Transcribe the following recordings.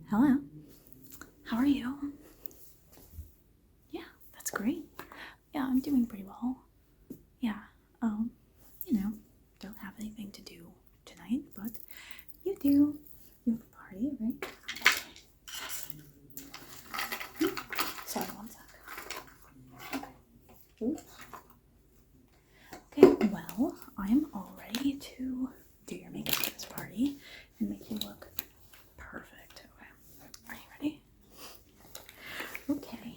Hello. How are you? Yeah, that's great. Yeah, I'm doing pretty well. Yeah, don't have anything to do tonight, but you do. You have a party, right? Sorry, one sec. Oops. Okay, well, I'm all ready to do your makeup for this party and make you look perfect. Okay, are you ready? Okay,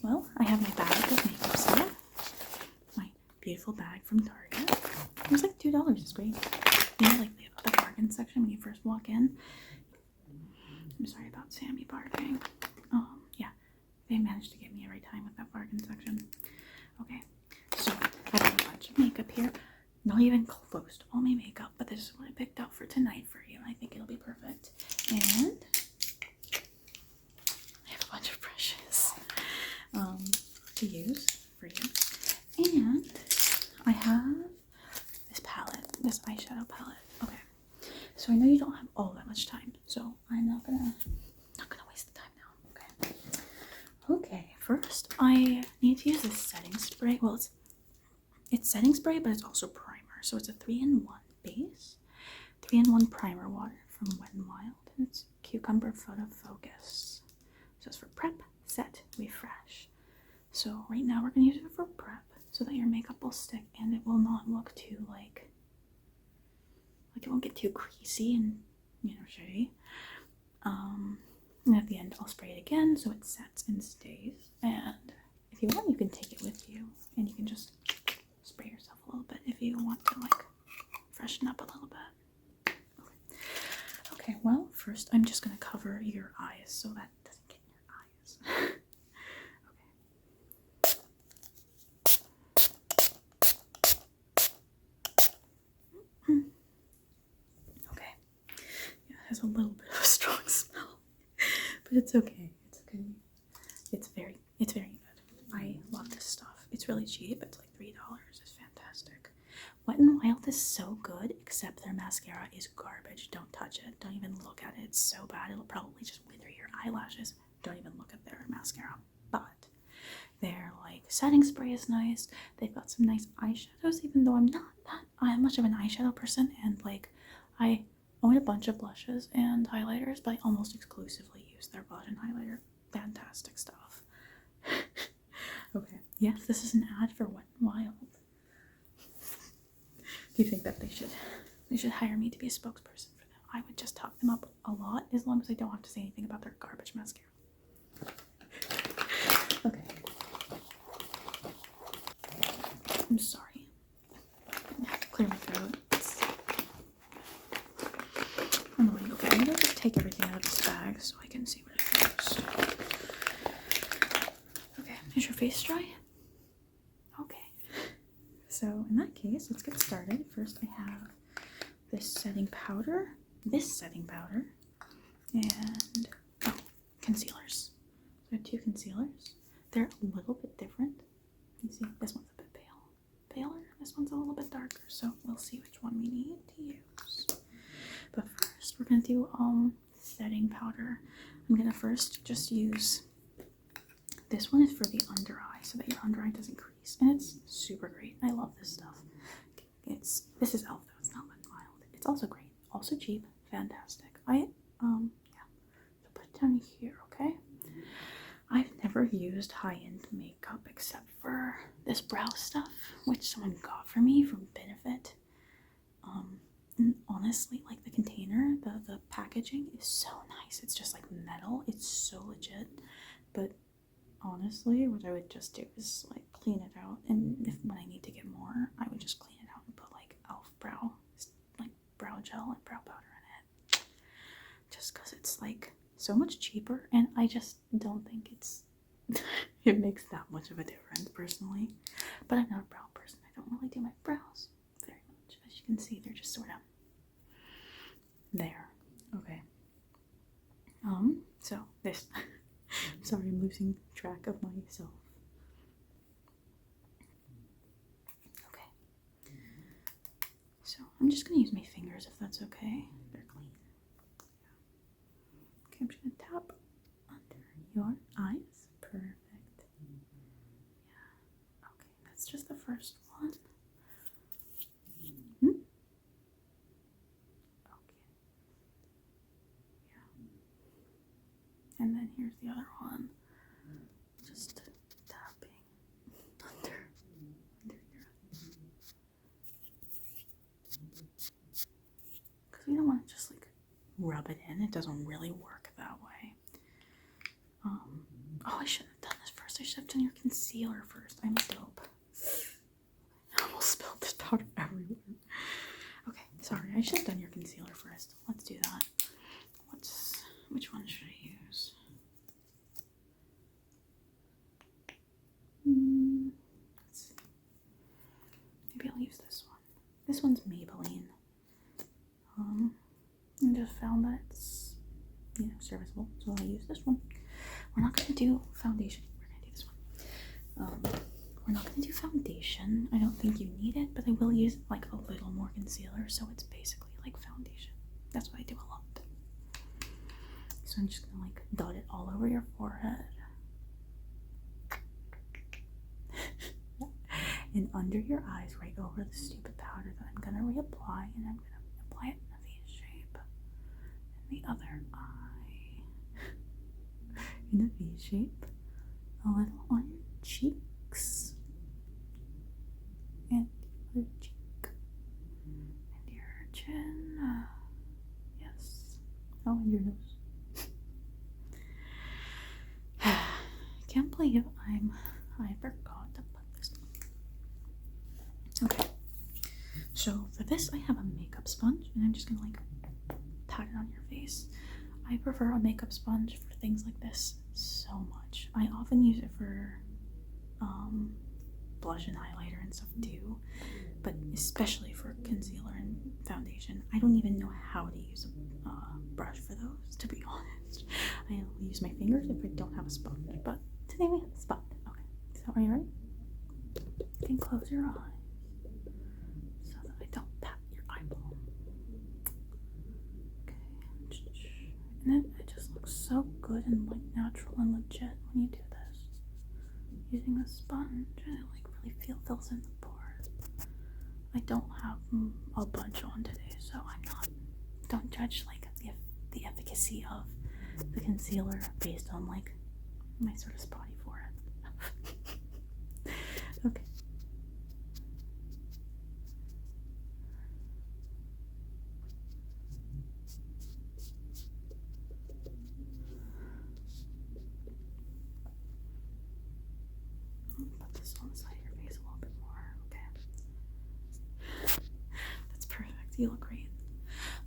well, I have my bag of makeup stuff. My beautiful bag from Target. It was like $2. It's great. You know, like the bargain section when you first walk in. I'm sorry about Sammy barking. Yeah, they managed to get me every time with that bargain section. Okay, so I have a bunch of makeup here. Not even close to all my makeup, but this is what I picked out for tonight for you. I think it'll be perfect. And I have a bunch of brushes to use for you. And I have this palette, this eyeshadow palette. Okay, so I know you don't have all that much time, so I'm not gonna waste the time now. Okay, first I need to use this setting spray. Well, it's setting spray, but it's also primer. So it's a 3-in-1 base, 3-in-1 primer water from Wet n Wild, and it's Cucumber Photo Focus. So it's for prep, set, refresh. So right now we're gonna use it for prep, so that your makeup will stick and it will not look too like it won't get too creasy and shady. And at the end I'll spray it again so it sets and stays. And if you want, you can take it with you and you can just spray yourself a little bit if you want to like freshen up a little bit. Okay, well, first I'm just gonna cover your eyes so that doesn't get in your eyes. Okay. Yeah, it has a little bit of a strong smell, but it's okay. It's okay. It's very good. I love this stuff. It's really cheap. It's like $3. It's fantastic. Wet n Wild is so good, except their mascara is garbage. Don't touch it. Don't even look at it. It's so bad. It'll probably just wither your eyelashes. Don't even look at their mascara. But their like setting spray is nice. They've got some nice eyeshadows, even though I'm not that much of an eyeshadow person, and like I own a bunch of blushes and highlighters, but I almost exclusively use their blush and highlighter. Fantastic stuff. Okay, yes, this is an ad for Wet n Wild. Do you think that they should hire me to be a spokesperson for them? I would just talk them up a lot as long as I don't have to say anything about their garbage mascara. Okay. I'm sorry. I have to clear my throat. It's annoying. Okay, I'm gonna just take everything out of this bag so I can see what it is. Okay, is your face dry? Okay. So in that case, let's get started. First I have this setting powder, and concealers. So I have 2 concealers. They're a little bit different. You see, this one's a bit paler. This one's a little bit darker. So we'll see which one we need to use. But first, we're gonna do setting powder. I'm gonna first just use this one is for the under eye, so that your under eye doesn't crease, and it's super great. I love this stuff. This is Elf though. It's not Wet n Wild. It's also great, also cheap, fantastic. Yeah. So put it down here, okay? I've never used high-end makeup except for this brow stuff, which someone got for me from Benefit. And honestly, like the container, the packaging is so nice. It's just like metal. It's so legit. But honestly, what I would just do is like clean it out, and when I need to get more, I would just clean it out and put like Elf brow gel and brow powder in it. Just because it's like so much cheaper, and I just don't think it makes that much of a difference personally. But I'm not a brow person. I don't really do my brows very much. As you can see, they're just sort of there. Okay. So this sorry, I'm losing track of myself. Okay. So I'm just gonna use my fingers if that's okay. They're clean. Okay, I'm just gonna tap under your eyes. Perfect. Yeah. Okay, that's just the first one. Hmm? Okay. Yeah. And then here's the other one. Just tapping under your eyes. Because we don't want to just like rub it in. It doesn't really work that way. Oh, I shouldn't have done this first. I should have done your concealer first. I'm dope. I almost spilled this powder everywhere. Okay, sorry. I should have done your concealer first. Let's do that. Which one should I use? Let's see. Maybe I'll use this one. This one's Maybelline. I just found that it's, serviceable, so I'll use this one. We're not gonna do foundation. We're gonna do this one. We're not gonna do foundation. I don't think you need it, but I will use like a little more concealer, so it's basically like foundation. That's what I do a lot. So I'm just gonna like dot it all over your forehead. And under your eyes, right over the stupid powder that I'm gonna reapply, and I'm gonna apply it in a V shape. And the other eye in a V shape. A little on your cheeks. And the other cheek. And your chin. Yes. Oh, and your nose. Can't believe I forgot to put this on. Okay. So for this, I have a makeup sponge, and I'm just gonna like pat it on your face. I prefer a makeup sponge for things like this so much. I often use it for blush and highlighter and stuff too, but especially for concealer and foundation. I don't even know how to use a brush for those, to be honest. I use my fingers if I don't have a sponge, but today we have a sponge. Okay, so are you ready? You can close your eyes so that I don't pat your eyeball. Okay, and it just looks so good and like natural and legit when you do this. Using a sponge, and it like really fills in the pores. I don't have a bunch on today, so don't judge like the efficacy of the concealer based on like my sort of spotty forehead. Okay. Put this on the side of your face a little bit more. Okay. That's perfect. You look great.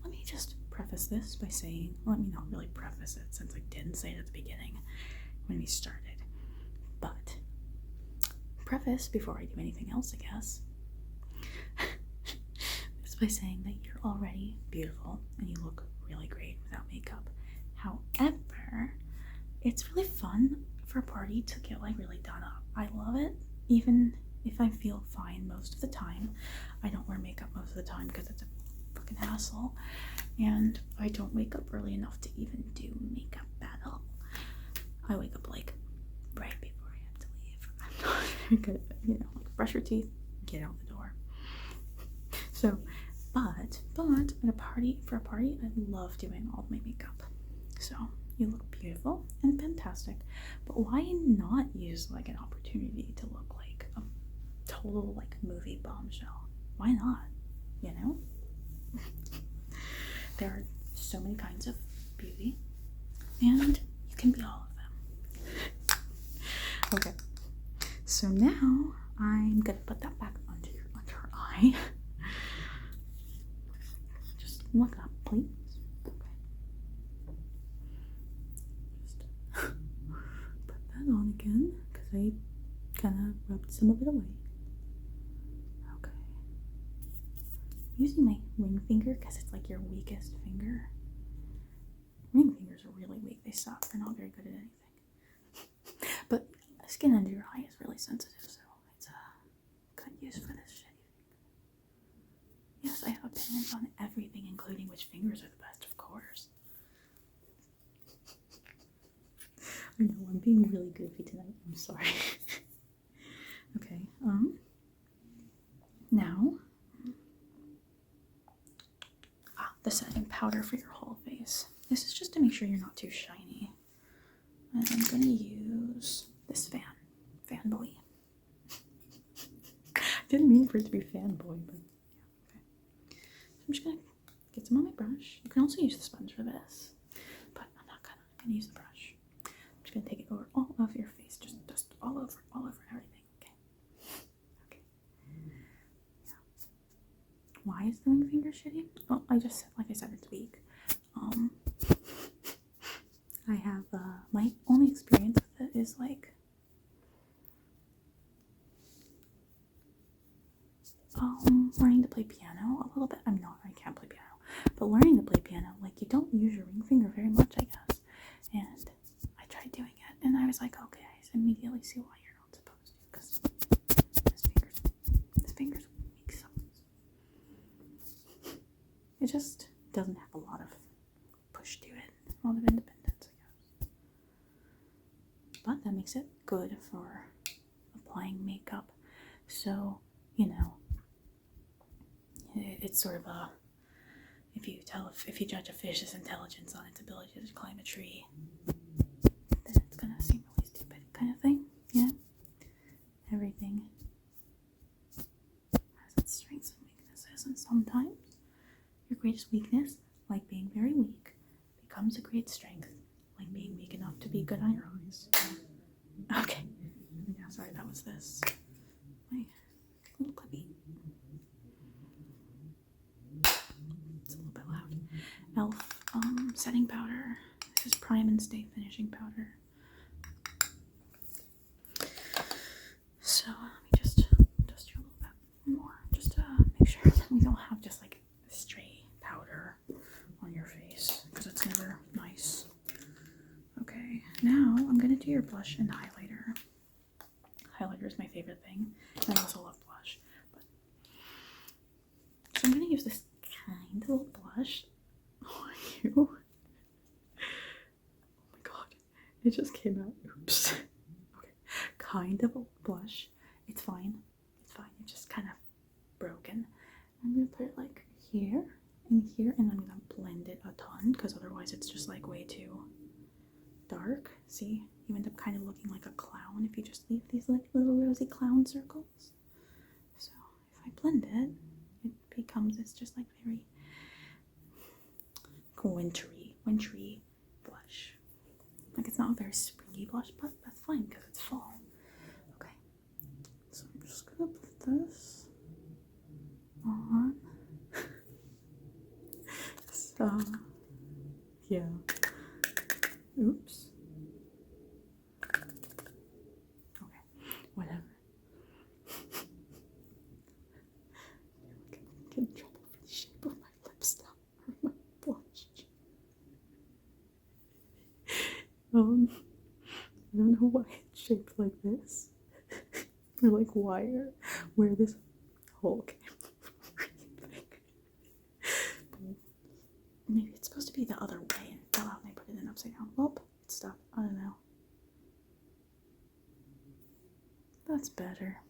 Let me just preface this by saying, let me not really preface it since I didn't say it at the beginning when we started, but preface before I do anything else, I guess, is by saying that you're already beautiful and you look really great without makeup. However, it's really fun for a party to get like really done up. I love it, even if I feel fine most of the time. I don't wear makeup most of the time because it's a fucking hassle, and I don't wake up early enough to even do makeup at all. I wake up like right before I have to leave. I'm not very good at it, like brush your teeth, get out the door. So, but at a party, I love doing all of my makeup. So you look beautiful and fantastic, but why not use like an opportunity to look like a total like movie bombshell? Why not? There are so many kinds of beauty, and you can be all of them. Okay, so now I'm gonna put that back under your under eye. Just look up, please. Okay. Just put that on again because I kind of rubbed some of it away. Okay. I'm using my ring finger because it's like your weakest finger. Ring fingers are really weak. They suck. They're not very good at anything. But skin under your eye is really sensitive, so it's a good use for this shitty thing. Yes, I have opinions on everything, including which fingers are the best, of course. I know, I'm being really goofy tonight. I'm sorry. Okay, now, the setting powder for your whole face. This is just to make sure you're not too shiny. And I'm gonna use this fanboy. Didn't mean for it to be fanboy, but yeah, okay. So I'm just gonna get some on my brush. You can also use the sponge for this, but I'm gonna use the brush. I'm just gonna take it over all of your face, just all over everything. Okay. Okay. Yeah. Why is the ring finger shitty? Oh, I just said, like I said, it's weak. I have my only experience with it is like learning to play piano a little bit. I can't play piano, but learning to play piano, like you don't use your ring finger very much, I guess. And I tried doing it, and I was like, okay, I immediately see why you're not supposed to, because this finger's weak sauce. It just doesn't have a lot of push to it, a lot of independence, I guess. But that makes it good for applying makeup. So, you know, it's sort of a, if you judge a fish's intelligence on its ability to climb a tree, then it's gonna seem really stupid, kind of thing. You know, everything has its strengths and weaknesses, and sometimes your greatest weakness, like being very weak, becomes a great strength, like being weak enough to be good on your eyes. Okay. Yeah, sorry, that was this. My little clippy. It's a little bit loud. Elf setting powder. This is Prime and Stay finishing powder. So let me just dust you a little bit more, just to make sure that we don't have just like stray powder on your face, because it's never nice. Okay, now I'm gonna do your blush and highlighter. Highlighter is my favorite thing, and I also love blush. So I'm gonna use this kind of blush on you. Oh my god, it just came out. Oops. Okay, kind of a blush. It's fine. It's fine. It's just kind of broken. I'm gonna put it like here and here, and I'm gonna blend it a ton, because otherwise it's just like way too dark. See, you end up kind of looking like a clown if you just leave these like little rosy clown circles. So if I blend it, it becomes this just like very wintry blush. Like it's not a very springy blush, but that's fine because it's fall. Okay, so I'm just gonna put this on. So yeah. Oops. Okay, whatever. Get in trouble for the shape of my lips now, or my blush. I don't know why it's shaped like this, or like where this hole came from. Maybe it's supposed to be the other way, and it fell out and I put it in upside down. Oh, it's stuck. I don't know. That's better.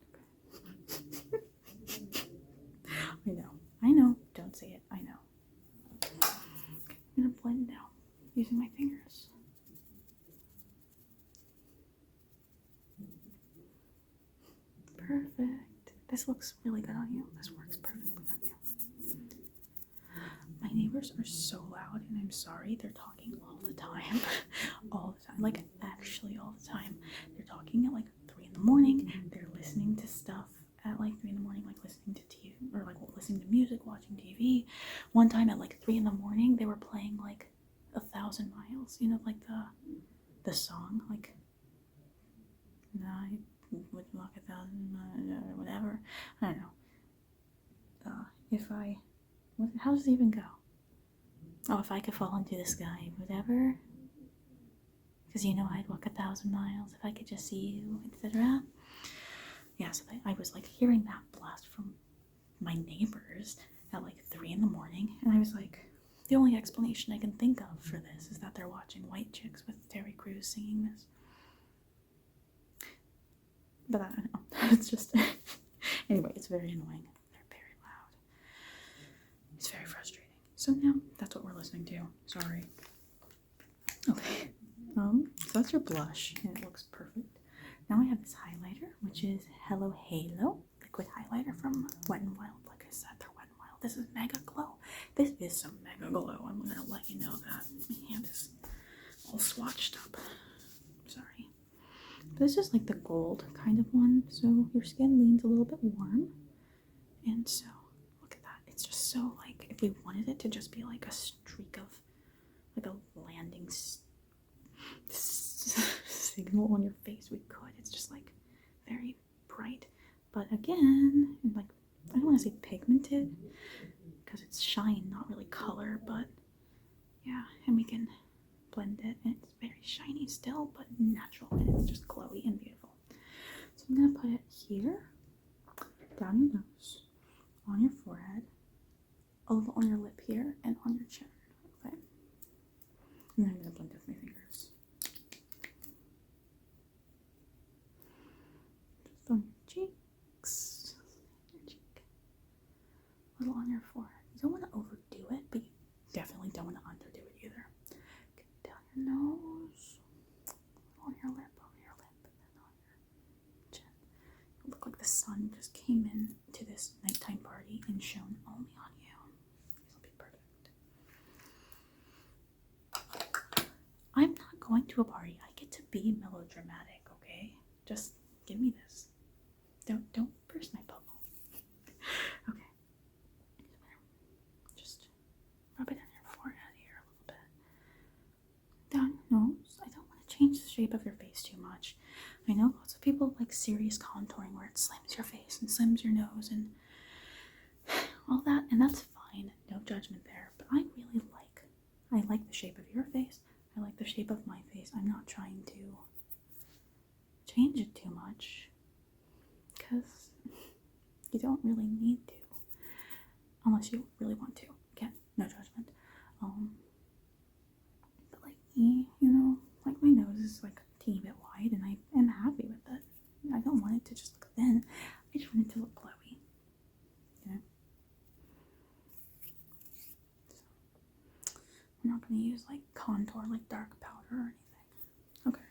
Okay. I know. Don't say it. I know. Okay, I'm gonna blend now using my fingers. Perfect. This looks really good on you. This works perfectly on you. My neighbors are so loud, and I'm sorry. They're talking all the time. All the time. Like, actually all the time. They're talking at like 3 in the morning. They're listening to stuff at like 3 in the morning, like listening to TV, or like listening to music, watching TV. One time at like 3 in the morning, they were playing like 1,000 Miles, you know, like the song, like, I would walk 1,000 miles, or whatever. I don't know. How does it even go? Oh, if I could fall into the sky, whatever. Because you know I'd walk 1,000 miles if I could just see you, etc. Yeah, so I was like hearing that blast from my neighbors at like 3 in the morning, and I was like, The only explanation I can think of for this is that they're watching White Chicks with Terry Crews singing this. But I don't know. It's just... Anyway, it's very annoying. They're very loud. It's very frustrating. So now, that's what we're listening to. Sorry. Okay. So that's your blush, and it looks perfect. Now I have this highlighter, which is Hello Halo liquid highlighter from Wet n Wild. Like I said, they're Wet n Wild. This is Mega Glow. This is some Mega Glow. I'm gonna let you know that. My hand is all swatched up. Sorry. This is like the gold kind of one, so your skin leans a little bit warm. And so, look at that. It's just so like, if we wanted it to just be like a streak of, like a landing signal on your face, we could. It's just like very bright. But again, like, I don't want to say pigmented, because it's shine, not really color, but yeah, and we can blend it, and it's very shiny still, but natural, and it's just glowy and beautiful. So I'm gonna put it here, down your nose, on your forehead, a little on your lip here, and on your chin. Okay. And then I'm gonna blend it with my fingers. Just on your cheeks, your cheek, a little on your forehead. You don't want to overdo it, but you definitely don't want to underdo it either. Get down your nose, on your lip, and then on your chin. You look like the sun just came in to this nighttime party and shone only on you. This will be perfect. I'm not going to a party. I get to be melodramatic, okay? Just give me this. Don't burst my bubble. Okay. Just rub it on your forehead here a little bit. Down your nose. I don't want to change the shape of your face too much. I know lots of people like serious contouring where it slims your face and slims your nose and all that, and that's fine. No judgment there. But I like the shape of your face. I like the shape of my face. I'm not trying to change it too much, because you don't really need to, unless you really want to. Again, no judgment. But like me, you know, like my nose is like a teeny bit wide, and I am happy with it. I don't want it to just look thin. I just want it to look glowy, you know. So I'm not going to use like contour, like dark powder or anything. Okay.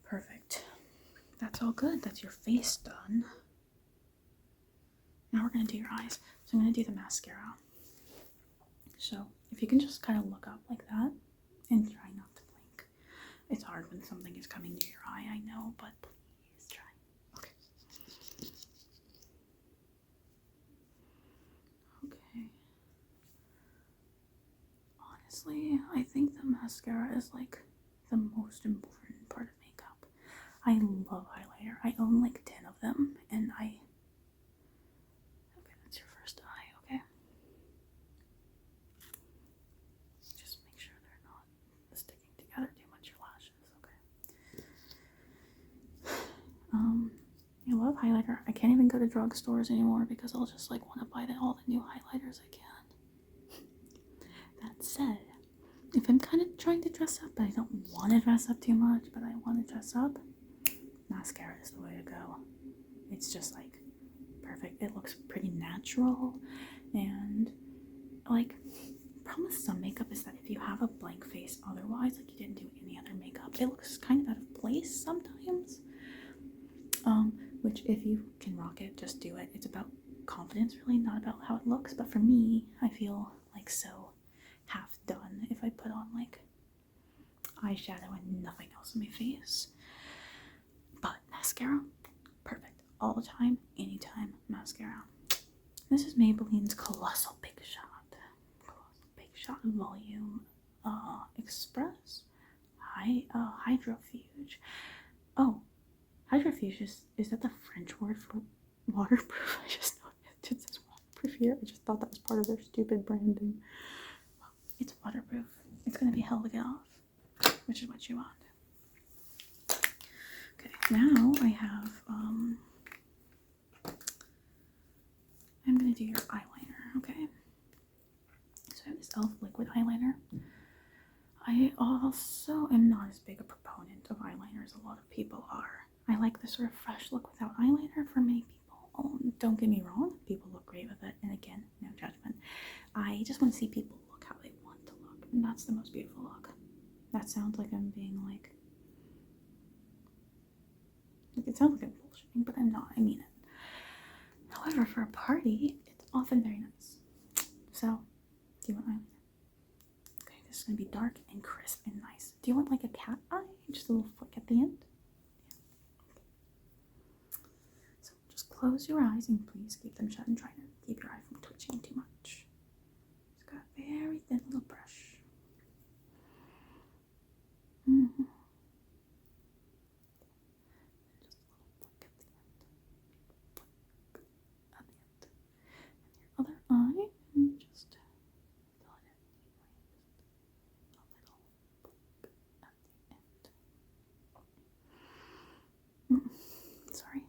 Perfect. That's all good. That's your face done. Now we're going to do your eyes. So I'm going to do the mascara. So if you can just kind of look up like that and try not to blink. It's hard when something is coming to your eye, I know, but please try. Okay. Okay. Honestly, I think the mascara is like the most important part of makeup. I love highlighter. I own like 10 of them, and okay, that's your first eye, okay? Just make sure they're not sticking together too much, your lashes, okay? I love highlighter. I can't even go to drugstores anymore because I'll just like want to buy all the new highlighters I can. That said, if I'm kind of trying to dress up, but I don't want to dress up too much, but I want to dress up, mascara is the way to go. It's just like perfect. It looks pretty natural, and like, problem with some makeup is that if you have a blank face otherwise, like you didn't do any other makeup, it looks kind of out of place sometimes. Which if you can rock it, just do it. It's about confidence, really, not about how it looks. But for me, I feel like so half done if I put on like eyeshadow and nothing else on my face. But mascara, perfect. All the time, anytime, mascara. This is Maybelline's Colossal Big Shot. Colossal Big Shot Volume Express Hydrofuge. Oh, Hydrofuge is that the French word for waterproof? I just thought it says waterproof here. I just thought that was part of their stupid branding. It's waterproof. It's gonna be hell to get off, which is what you want. Okay, now I have I'm gonna do your eyeliner, okay? So e.l.f. liquid eyeliner. I also am not as big a proponent of eyeliner as a lot of people are. I like the sort of fresh look without eyeliner for many people. Don't get me wrong, people look great with it, and again, no judgment. I just want to see people look how they want to look, and that's the most beautiful look. That sounds like I'm being like it sounds like I'm bullshitting, but I'm not. I mean it. However, for a party, it's often very nice. So, do you want eyeliner? Okay, this is going to be dark and crisp and nice. Do you want like a cat eye? Just a little flick at the end? Yeah. So, just close your eyes and please keep them shut and try to keep your eye from twitching too much. Just got a very thin little brush. Mm-hmm. Other eye and just fill it in neatly. Just a little poke at the end. Sorry.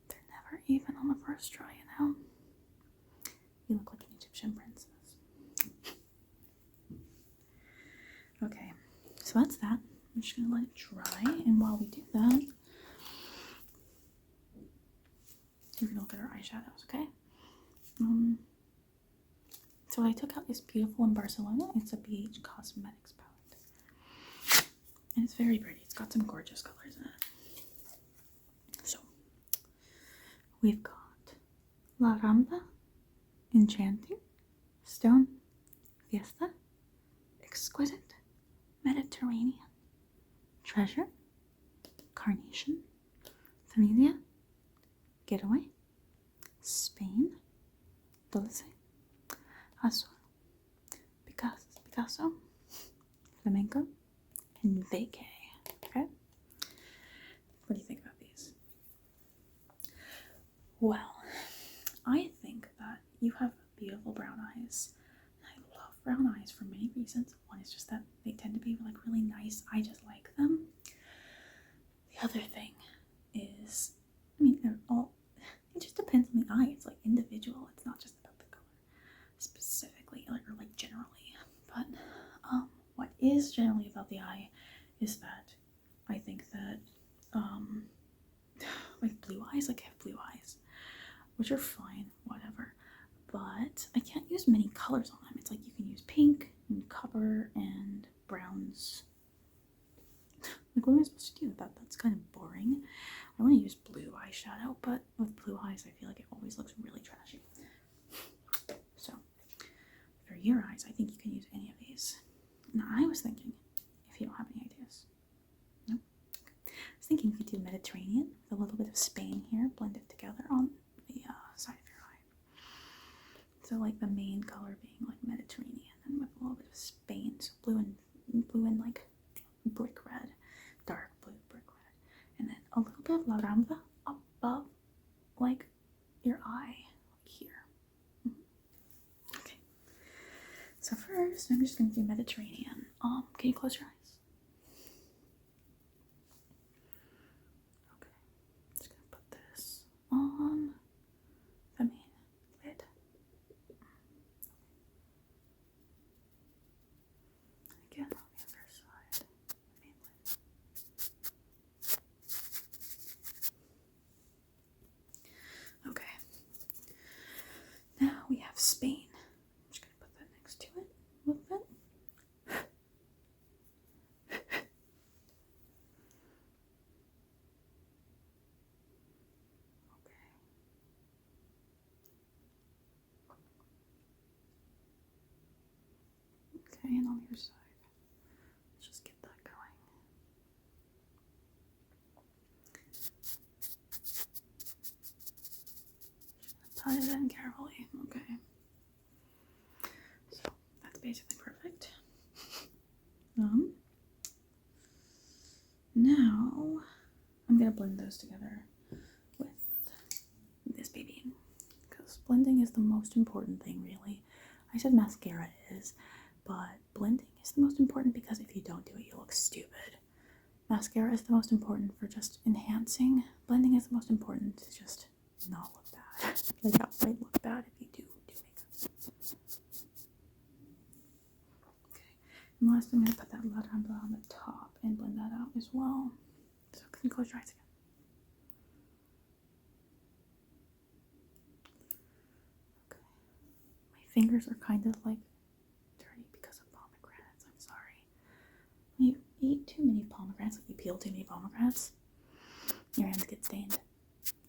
They're never even on the first try, you know? You look like an Egyptian princess. Okay, so that's that. I'm just gonna let it dry, and while we do that, we're gonna look at our eyeshadows, okay? So I took out this beautiful in Barcelona. It's a BH Cosmetics palette. And it's very pretty. It's got some gorgeous colors in it. So, we've got La Rambla, Enchanting, Stone, Fiesta, Exquisite, Mediterranean, Treasure, Carnation, Familia, Getaway, Spain, Dulce, Azul, Picasso, Flamenco, and Vacay. Okay? What do you think about these? Well, I think that you have beautiful brown eyes. I love brown eyes for many reasons. One is just that they tend to be like really nice. I just like them. The other thing is, I mean, they're all, it just depends on the eye. It's like individual. It's not just about the color specifically or like generally. But what is generally about the eye is that I think that like blue eyes, like I have blue eyes, which are fine, whatever. But I can't use many colors on them. It's like you can use pink and copper and browns. Like what am I supposed to do with that? That's kind of boring. I want to use blue eyeshadow, but with blue eyes, I feel like it always looks really trashy. So, for your eyes, I think you can use any of these. Now, I was thinking, if you don't have any ideas. No? Okay. I was thinking you could do Mediterranean with a little bit of Spain here, blend it together on the side of your eye. So, like the main color being like Mediterranean, and with a little bit of Spain, so blue and like brick red, dark blue brick red, and then a little bit of La Rambla above, like your eye, like here. Okay. So first, I'm just gonna do Mediterranean. Can you close your eyes? Okay. Just gonna put this on the main lid. Again on the other side, the main lid. Okay. Now we have Spain. I'm just gonna put that next to it a little bit. Okay, and on the other side. Let's just get that going. Just gonna tie it in carefully. Okay. So that's basically perfect. Now I'm gonna blend those together with this baby, because blending is the most important thing, really. I said mascara is, but blending is the most important because if you don't do it, you look stupid. Mascara is the most important for just enhancing. Blending is the most important to just not look bad. Like outright look bad if you do makeup. And last, I'm going to put that La Rambla on the top and blend that out as well. So can you close your eyes again? Okay. My fingers are kind of like dirty because of pomegranates. I'm sorry. When you eat too many pomegranates, like you peel too many pomegranates, your hands get stained.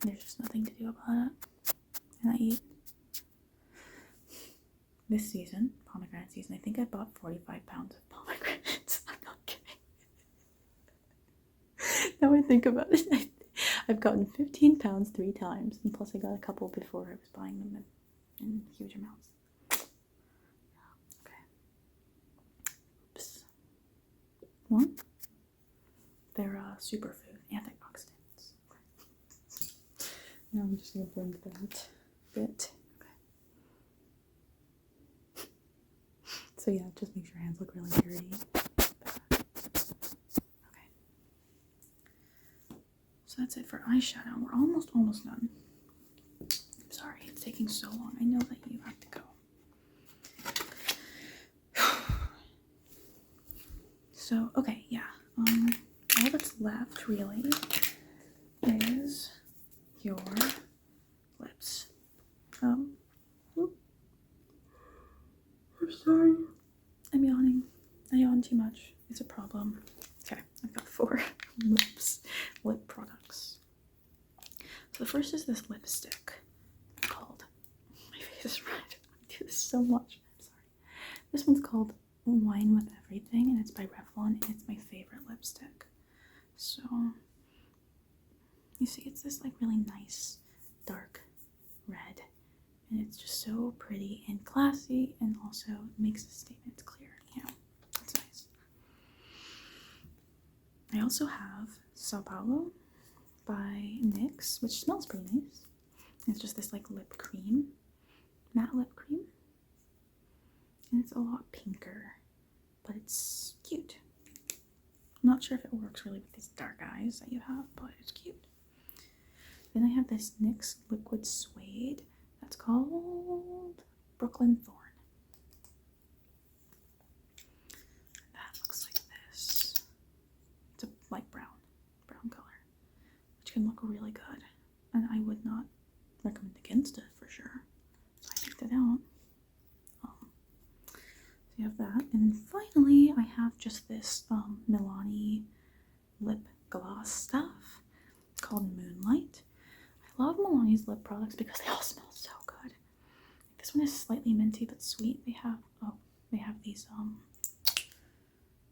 There's just nothing to do about it. And I eat this season, pomegranate season, I think I bought 45 pounds of pomegranates. I'm not kidding. Now I think about it, I've gotten 15 pounds 3 times, and plus I got a couple before I was buying them in huge amounts. Okay. Oops. One, they're superfood, antioxidants. Okay. Now I'm just going to blend that a bit. So yeah, it just makes your hands look really dirty. Okay. So that's it for eyeshadow. We're almost done. I'm sorry it's taking so long. I know that you have to go. So, okay, yeah. All that's left really is your lips. I'm sorry. I'm yawning. I yawn too much. It's a problem. Okay, I've got 4 lip products. So the first is this lipstick called, my face is red. I do this so much. I'm sorry. This one's called Wine with Everything, and it's by Revlon, and it's my favorite lipstick. So, you see, it's this like really nice dark red. And it's just so pretty and classy, and also makes the statements clear. You know, it's nice. I also have Sao Paulo by NYX, which smells pretty nice. It's just this like lip cream, matte lip cream. And it's a lot pinker, but it's cute. I'm not sure if it works really with these dark eyes that you have, but it's cute. Then I have this NYX Liquid Suede. That's called Brooklyn Thorn. That looks like this. It's a light brown color, which can look really good. And I would not recommend against it for sure. So I picked it out. So you have that. And then finally, I have just this Milani lip gloss stuff. It's called Moonlight. I love Milani's lip products because they all smell so good. This one is slightly minty but sweet. They have these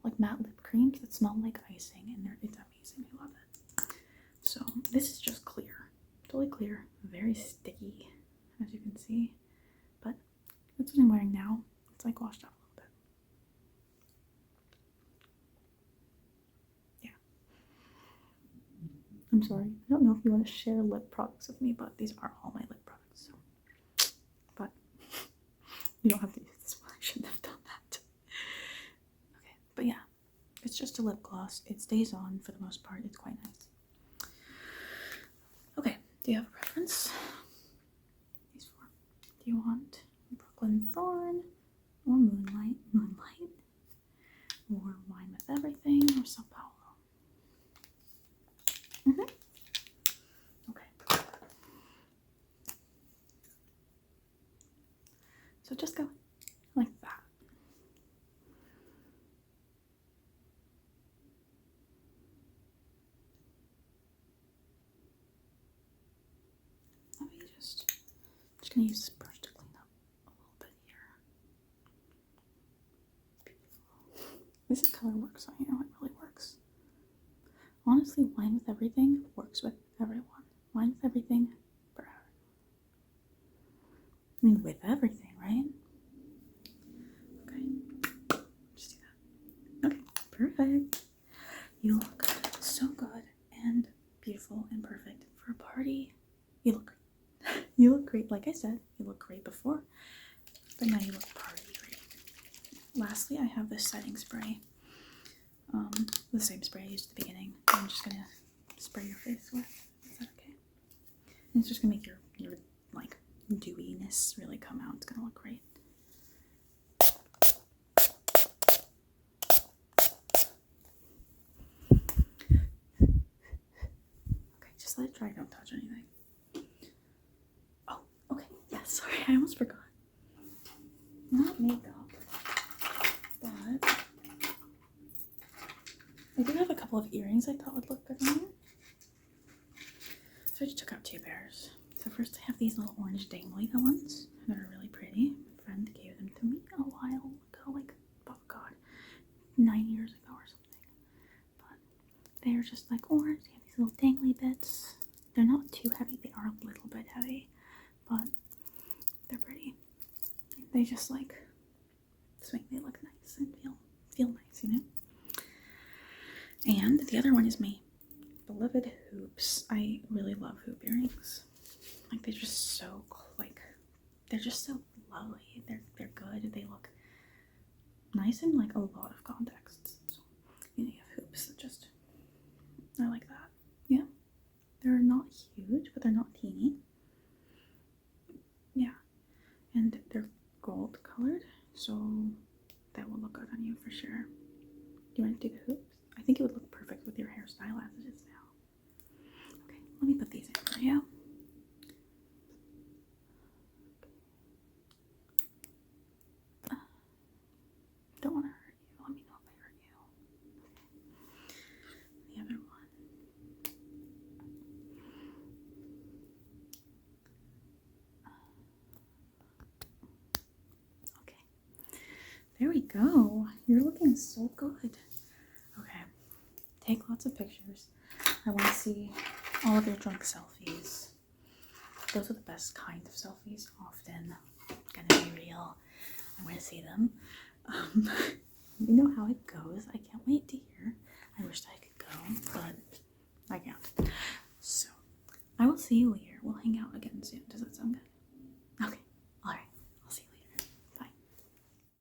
like matte lip creams that smell like icing, and it's amazing. I love it. So this is just clear, totally clear, very sticky, as you can see. But that's what I'm wearing now. It's like washed out a little bit. Yeah. I'm sorry. I don't know if you want to share lip products with me, but these are all my lip products. So. But you don't have to use this one. I shouldn't have done that. Okay, but yeah, it's just a lip gloss. It stays on for the most part. It's quite nice. Okay, do you have a preference? These 4. Do you want Brooklyn Thorn or Moonlight, or Wine with Everything, or Sao Paulo? Okay. So just go like that. Let me just gonna use this brush to clean up a little bit here. Beautiful. This color works, so you know it really works. Honestly, Wine with Everything works with everyone. Wine with Everything for everyone. I mean, with everything, right? Okay. Just do that. Okay, perfect. You look so good and beautiful and perfect for a party. You look great. You look great. Like I said, you look great before, but now you look party great. Lastly, I have this setting spray. The same spray I used at the beginning. I'm just gonna spray your face with. Is that okay? And it's just gonna make your like dewiness really come out. It's gonna look great. Slide try, don't touch anything. Oh, okay. Yes, sorry, I almost forgot. Not makeup, but I do have a couple of earrings I thought would look good on you. So I just took out 2 pairs. So first I have these little orange dangly ones that are really pretty. My friend gave them to me a while ago, like, oh god, 9 years ago or something. But they are just like orange. They have these little dangly bits. They're not too heavy. They are a little bit heavy, but they're pretty. They just like make me look nice and feel nice, you know? And the other one is my beloved hoops. I really love hoop earrings. Like they're just so they're just so lovely. They're good. They look nice in like a lot of contexts. So, you know, you have hoops that just I like that. Yeah. They're not huge, but they're not teeny. Yeah. And they're gold colored, so that will look good on you for sure. Do you want to do the hoops? I think it would look perfect with your hairstyle as it is now. Okay, let me put these in for you. Don't want to hurt you. Let me know if I hurt you. The other one. Okay. There we go. You're looking so good. Okay. Take lots of pictures. I want to see all of your drunk selfies. Those are the best kind of selfies. Often gonna be real. I want to see them. You know how it goes. I can't wait to hear. I wish I could go, but I can't. So I will see you later. We'll hang out again soon. Does that sound good?